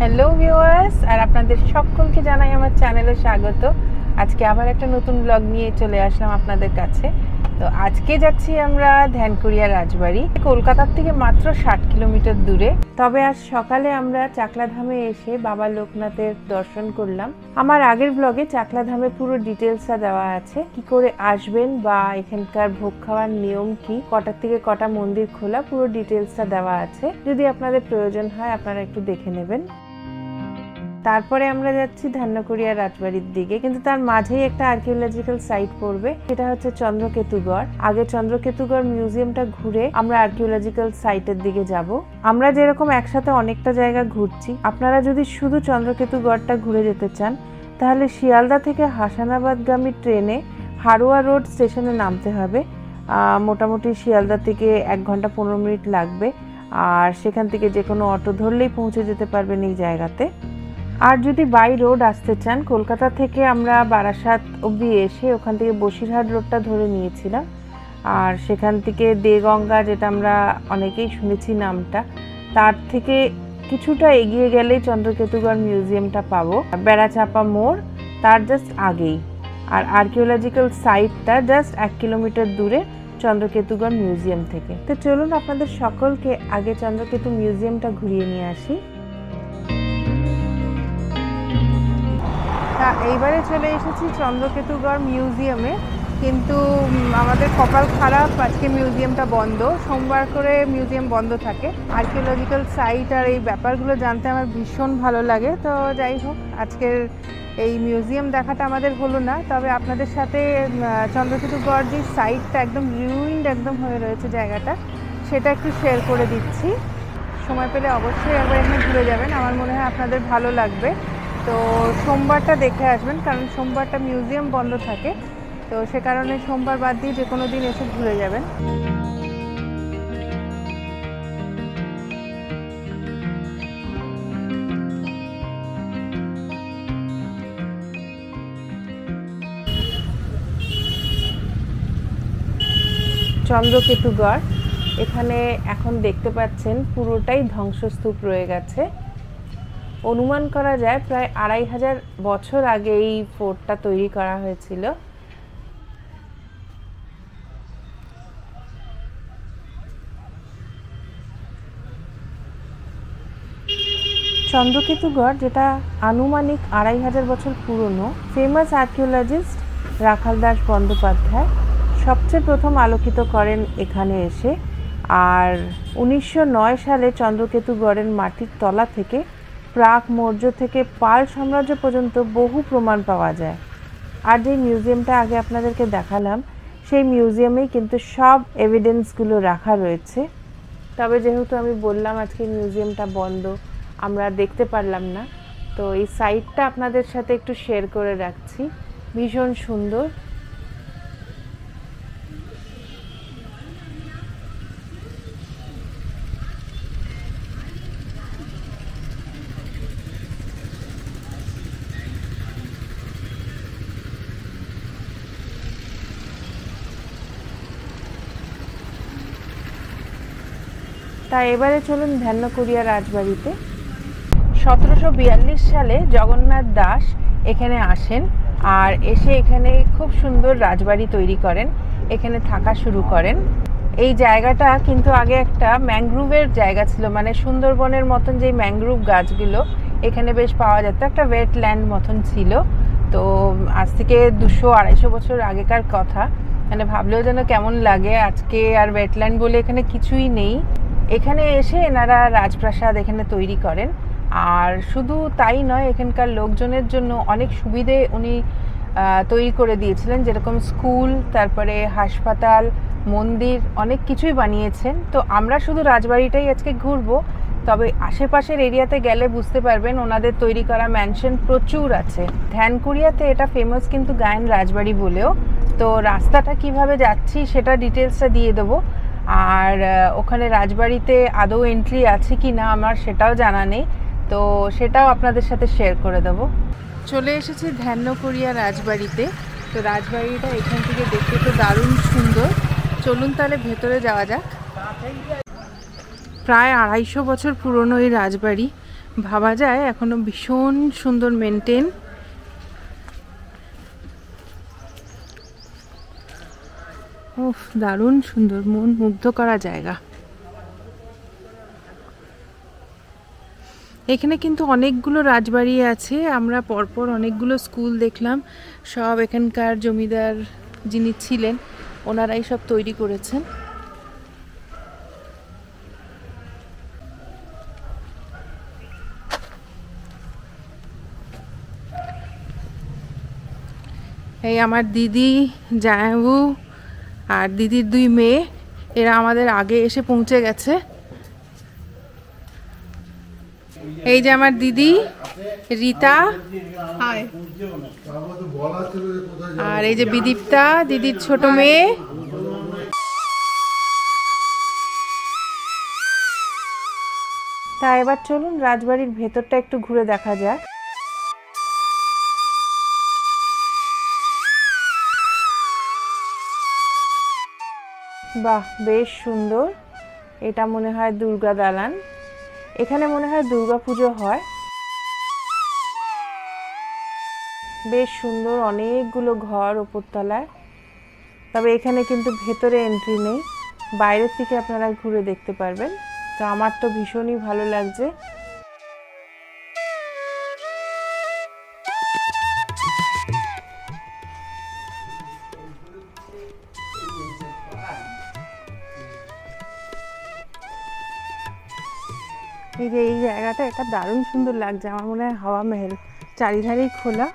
Hello viewers, আর আপনাদের সকলকে জানাই আমার চ্যানেলে স্বাগত। আজকে আবার একটা নতুন ব্লগ নিয়ে চলে আসলাম আপনাদের কাছে। তো আজকে যাচ্ছি আমরা ধ্যানকুড়িয়া রাজবাড়ি, কলকাতার থেকে মাত্র 60 কিলোমিটার দূরে। তবে আজ সকালে আমরা চাকলাধামে এসে বাবা লোকনাথের দর্শন করলাম। আমার আগের ব্লগে চাকলাধামে পুরো ডিটেলসটা দেওয়া আছে, কি করে আসবেন বা এখানকার ভোগ খাওয়ার নিয়ম কি, কটার থেকে কটা মন্দির খোলা, পুরো ডিটেলসটা দেওয়া আছে। যদি আপনাদের প্রয়োজন হয় আপনারা একটু দেখে নেবেন। তারপরে আমরা যাচ্ছি ধ্যানকুড়িয়া রাজবাড়ির দিকে, কিন্তু তার মাঝেই একটা আর্কিওলজিক্যাল সাইট পড়বে, সেটা হচ্ছে চন্দ্রকেতুগড়। আগে চন্দ্রকেতুগড় মিউজিয়ামটা ঘুরে আমরা আর্কিওলজিক্যাল সাইটের দিকে যাব। আমরা যেরকম একসাথে অনেকটা জায়গা ঘুরছি, আপনারা যদি শুধু চন্দ্রকেতুগড়টা ঘুরে যেতে চান তাহলে শিয়ালদা থেকে হাসানাবাদগামী ট্রেনে হারোয়া রোড স্টেশনে নামতে হবে। মোটামুটি শিয়ালদা থেকে 1 ঘন্টা 15 মিনিট লাগবে, আর সেখান থেকে যে কোনো অটো ধরলেই পৌঁছে যেতে পারবেন এই জায়গাতে। আর যদি বাই রোড আসতে চান, কলকাতা থেকে আমরা বারাসাত অবধি এসে ওখান থেকে বসিরহাট রোডটা ধরে নিয়েছিলাম, আর সেখান থেকে দেগঙ্গা, যেটা আমরা অনেকেই শুনেছি নামটা, তার থেকে কিছুটা এগিয়ে গেলেই চন্দ্রকেতুগড় মিউজিয়ামটা পাবো। বেড়াচাপা মোড় তার জাস্ট আগেই, আর আর্কিওলজিক্যাল সাইটটা জাস্ট 1 কিলোমিটার দূরে চন্দ্রকেতুগড় মিউজিয়াম থেকে। তো চলুন আপনাদের সকলকে আগে চন্দ্রকেতু মিউজিয়ামটা ঘুরিয়ে নিয়ে আসি। এইবারে চলে এসেছি চন্দ্রকেতুগড় মিউজিয়ামে, কিন্তু আমাদের কপাল খারাপ, আজকে মিউজিয়ামটা বন্ধ। সোমবার করে মিউজিয়াম বন্ধ থাকে। আর্কিওলজিক্যাল সাইট আর এই ব্যাপারগুলো জানতে আমার ভীষণ ভালো লাগে। তো যাই হোক, আজকের এই মিউজিয়াম দেখাটা আমাদের হলো না, তবে আপনাদের সাথে চন্দ্রকেতুগড় যে সাইটটা একদম রিউইন্ড একদম হয়ে রয়েছে জায়গাটা, সেটা একটু শেয়ার করে দিচ্ছি। সময় পেলে অবশ্যই একবার এখানে ঘুরে যাবেন, আমার মনে হয় আপনাদের ভালো লাগবে। তো সোমবারটা দেখে আসবেন, কারণ সোমবারটা মিউজিয়াম বন্ধ থাকে, তো সে কারণে সোমবার বাদ দিয়ে যে কোনো দিন এসে ঘুরে যাবেন। চন্দ্রকেতুগড়, এখানে এখন দেখতে পাচ্ছেন পুরোটাই ধ্বংসস্তূপ রয়ে গেছে। অনুমান করা যায় প্রায় 2500 বছর আগে এই ফোর্টটা তৈরি করা হয়েছিল। চন্দ্রকেতুগড়, যেটা আনুমানিক 2500 বছর পুরনো, ফেমাস আর্কিওলজিস্ট রাখাল দাস বন্দ্যোপাধ্যায় সবচেয়ে প্রথম আলোকিত করেন এখানে এসে। আর 1909 সালে চন্দ্রকেতুগড়ের মাটির তলা থেকে প্রাক মৌর্য থেকে পাল সাম্রাজ্য পর্যন্ত বহু প্রমাণ পাওয়া যায়। আর যে মিউজিয়ামটা আগে আপনাদেরকে দেখালাম, সেই মিউজিয়ামেই কিন্তু সব এভিডেন্সগুলো রাখা রয়েছে। তবে যেহেতু আমি বললাম আজকে মিউজিয়ামটা বন্ধ, আমরা দেখতে পারলাম না, তো এই সাইটটা আপনাদের সাথে একটু শেয়ার করে রাখছি। ভীষণ সুন্দর। তা এবারে চলুন ধ্যানকুড়িয়া রাজবাড়িতে। 1742 সালে জগন্নাথ দাস এখানে আসেন, আর এসে এখানে খুব সুন্দর রাজবাড়ি তৈরি করেন, এখানে থাকা শুরু করেন। এই জায়গাটা কিন্তু আগে একটা ম্যানগ্রোভের জায়গা ছিল, মানে সুন্দরবনের মতন যেই ম্যানগ্রোভ গাছগুলো এখানে বেশ পাওয়া যেত, একটা ওয়েটল্যান্ড মতন ছিল। তো আজ থেকে 200-250 বছর আগেকার কথা, মানে ভাবলেও যেন কেমন লাগে। আজকে আর ওয়েটল্যান্ড বলে এখানে কিছুই নেই। এখানে এসে এনারা রাজপ্রাসাদ এখানে তৈরি করেন, আর শুধু তাই নয়, এখানকার লোকজনের জন্য অনেক সুবিধে উনি তৈরি করে দিয়েছিলেন, যেরকম স্কুল, তারপরে হাসপাতাল, মন্দির, অনেক কিছুই বানিয়েছেন। তো আমরা শুধু রাজবাড়িটাই আজকে ঘুরবো, তবে আশেপাশের এরিয়াতে গেলে বুঝতে পারবেন ওনাদের তৈরি করা ম্যানশন প্রচুর আছে। ধ্যানকুড়িয়াতে এটা ফেমাস কিন্তু গায়েন রাজবাড়ি বলেও। তো রাস্তাটা কিভাবে যাচ্ছি সেটা ডিটেলসটা দিয়ে দেবো, আর ওখানে রাজবাড়িতে আদৌ এন্ট্রি আছে কি না আমার সেটাও জানা নেই, তো সেটাও আপনাদের সাথে শেয়ার করে দেবো। চলে এসেছি ধ্যানকুড়িয়া রাজবাড়িতে। তো রাজবাড়িটা এখান থেকে দেখতে তো দারুণ সুন্দর। চলুন তাহলে ভেতরে যাওয়া যাক। প্রায় 250 বছর পুরনো এই রাজবাড়ি, ভাবা যায় এখনো ভীষণ সুন্দর মেনটেন। উফ, দারুণ সুন্দর, মন মুগ্ধ করা জায়গা। এখানে কিন্তু অনেকগুলো রাজবাড়ি আছে, আমরা পরপর অনেকগুলো স্কুল দেখলাম, সব এখানকার জমিদার যিনি ছিলেন ওনারাই সব তৈরি করেছেন। এই আমার দিদি, জামাইবাবু আর দিদির 2 মেয়ে, এরা আমাদের আগে এসে পৌঁছে গেছে। এই যে আমার দিদি রীতা, আর এই যে বিদীপ্তা, দিদির ছোট মেয়ে। তা এবার চলুন রাজবাড়ির ভেতরটা একটু ঘুরে দেখা যাক। বাহ, বেশ সুন্দর। এটা মনে হয় দুর্গা দালান, এখানে মনে হয় দুর্গা পুজো হয়। বেশ সুন্দর, অনেকগুলো ঘর ওপরতলায়। তবে এখানে কিন্তু ভেতরে এন্ট্রি নেই, বাইরের থেকে আপনারা ঘুরে দেখতে পারবেন। তো আমার তো ভীষণই ভালো লাগছে। এই যে এই জায়গাটা, এটা দারুণ সুন্দর লাগছে। আমার মনে হয় হাওয়া মহল, চারিধারেই খোলা,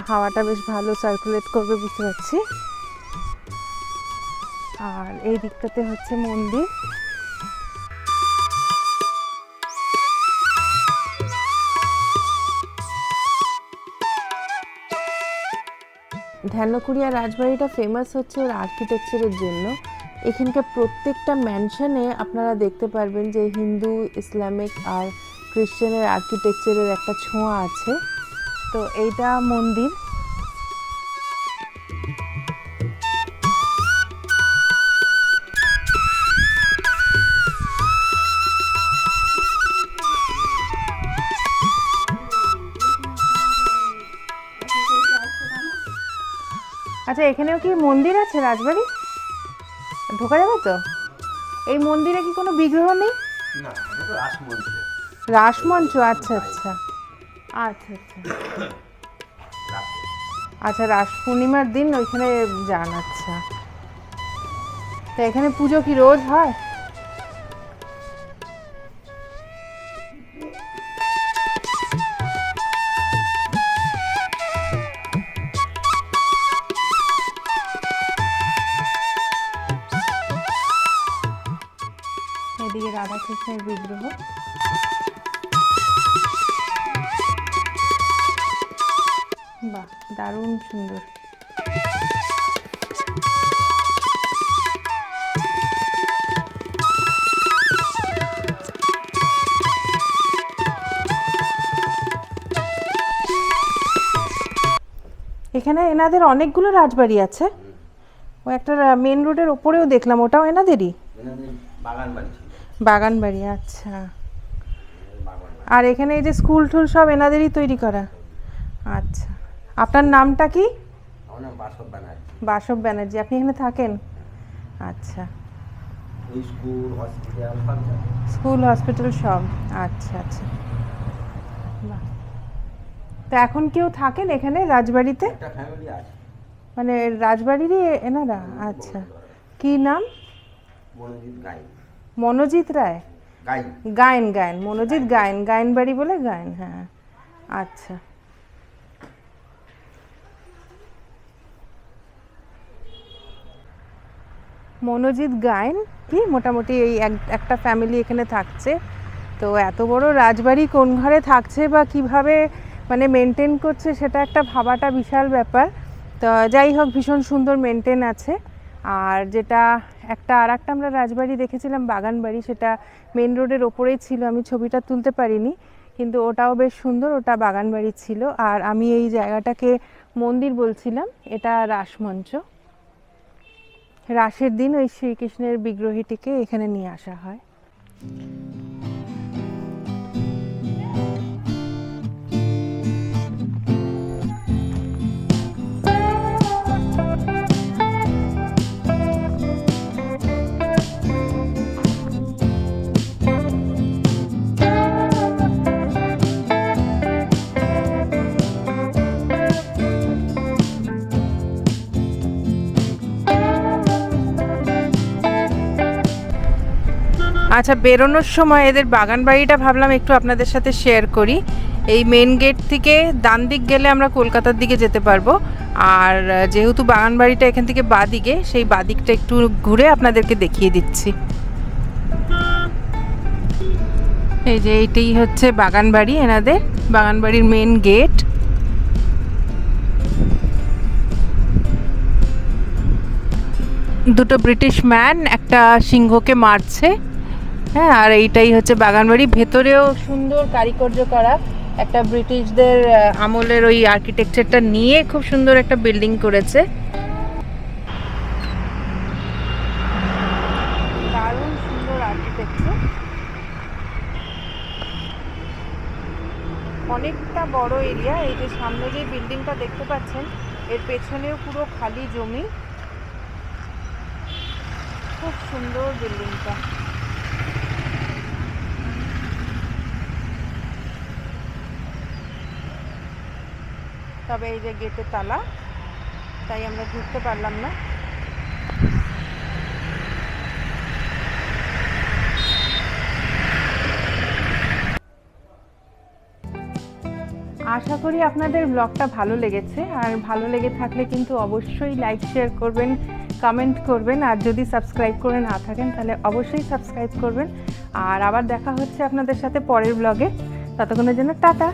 হাওয়াটা বেশ ভালো সার্কুলেট করবে বুঝতে পারছি। আর এই দিকটাতে হচ্ছে মন্দির। ধ্যানকুড়িয়া রাজবাড়িটা ফেমাস হচ্ছে ওর আর্কিটেকচারের জন্য। এখানকার প্রত্যেকটা ম্যানশনে আপনারা দেখতে পারবেন যে হিন্দু, ইসলামিক আর খ্রিশ্চানের আর্কিটেকচারের একটা ছোঁয়া আছে। তো এইটা মন্দির। আচ্ছা, এখানেও কি মন্দির আছে রাজবাড়ি? ঢোকা যাবে তো? এই মন্দিরে কি কোনো বিগ্রহ নেই? না, এটা তো রাসমঞ্চ। রাসমঞ্চ, আচ্ছা আচ্ছা আচ্ছা আচ্ছা আচ্ছা, রাস পূর্ণিমার দিন ওইখানে যান। আচ্ছা, তো এখানে পুজো কি রোজ হয়? এদিকে রাধাকৃষ্ণের বিগ্রহ। বাহ, দারুণ সুন্দর। এখানে এনাদের অনেকগুলো রাজবাড়ি আছে। ও একটা মেন রোডের ওপরেও দেখলাম, ওটাও এনাদেরই বাগান বাড়ি। আচ্ছা, আর এখানে এই যে স্কুল টুল সব এনাদেরই তৈরি করা। আচ্ছা, আপনার নামটা কি? আমার নাম বাসব ব্যানার্জি। বাসব ব্যানার্জি, আপনি এখানে থাকেন? আচ্ছা, স্কুল হসপিটাল সব। আচ্ছা আচ্ছা, তো এখন কেউ থাকেন এখানে রাজবাড়িতে? একটা ফ্যামিলি আছে, মানে রাজবাড়িরই এনারা? আচ্ছা, কি নাম? মনোজিৎ গাইন। মনোজিৎ রায়? গাইন, গায়ন, গায়ন, মনোজিৎ গায়ন, গায়ন বাড়ি বলে গায়ন। হ্যাঁ, আচ্ছা। মনোজিৎ গায়ন কি মোটামুটি এই একটা ফ্যামিলি এখানে থাকছে। তো এত বড় রাজবাড়ি কোন ঘরে থাকছে বা কিভাবে মানে মেনটেন করছে সেটা একটা ভাবাটা বিশাল ব্যাপার। তো যাই হোক, ভীষণ সুন্দর মেনটেন আছে। আর যেটা আর একটা আমরা রাজবাড়ি দেখেছিলাম বাগান বাড়ি, সেটা মেন রোডের ওপরেই ছিল, আমি ছবিটা তুলতে পারিনি, কিন্তু ওটাও বেশ সুন্দর, ওটা বাগান বাড়ি ছিল। আর আমি এই জায়গাটাকে মন্দির বলছিলাম, এটা রাসমঞ্চ। রাসের দিন ওই শ্রীকৃষ্ণের বিগ্রহটিকে এখানে নিয়ে আসা হয়। আচ্ছা, বেরোনোর সময় এদের বাগান বাড়িটা ভাবলাম একটু আপনাদের সাথে শেয়ার করি। এই মেন গেট থেকে ডান দিক গেলে আমরা কলকাতার দিকে যেতে পারবো, আর যেহেতু বাগান বাড়িটা এখান থেকে বাদিকে, সেই বাদিকটা একটু ঘুরে আপনাদেরকে দেখিয়ে দিচ্ছি। এই যে এইটাই হচ্ছে বাগান বাড়ি, এনাদের বাগান বাড়ির মেন গেট। দুটো ব্রিটিশ ম্যান একটা সিংহকে মারছে। হ্যাঁ, আর এইটাই হচ্ছে বাগানবাড়ি। ভেতরেও সুন্দর কারিকার্য করা, একটা ব্রিটিশদের আমলের ওই আর্কিটেকচারটা নিয়ে খুব সুন্দর একটা বিল্ডিং করেছে। দারুণ সুন্দর আর্কিটেকচার, অনেকটা বড় এরিয়া। এই যে সামনে যে বিল্ডিংটা দেখতে পাচ্ছেন, এর পেছনেও পুরো খালি জমি। খুব সুন্দর বিল্ডিংটা। তবে এই যে গেটে তালা, তাই আমরা ঢুকতে পারলাম না। আশা করি আপনাদের ব্লগটা ভালো লেগেছে, আর ভালো লেগে থাকলে কিন্তু অবশ্যই লাইক শেয়ার করবেন, কমেন্ট করবেন, আর যদি সাবস্ক্রাইব করে না থাকেন তাহলে অবশ্যই সাবস্ক্রাইব করবেন। আর আবার দেখা হচ্ছে আপনাদের সাথে পরের ব্লগে। ততক্ষণের জন্য টাটা।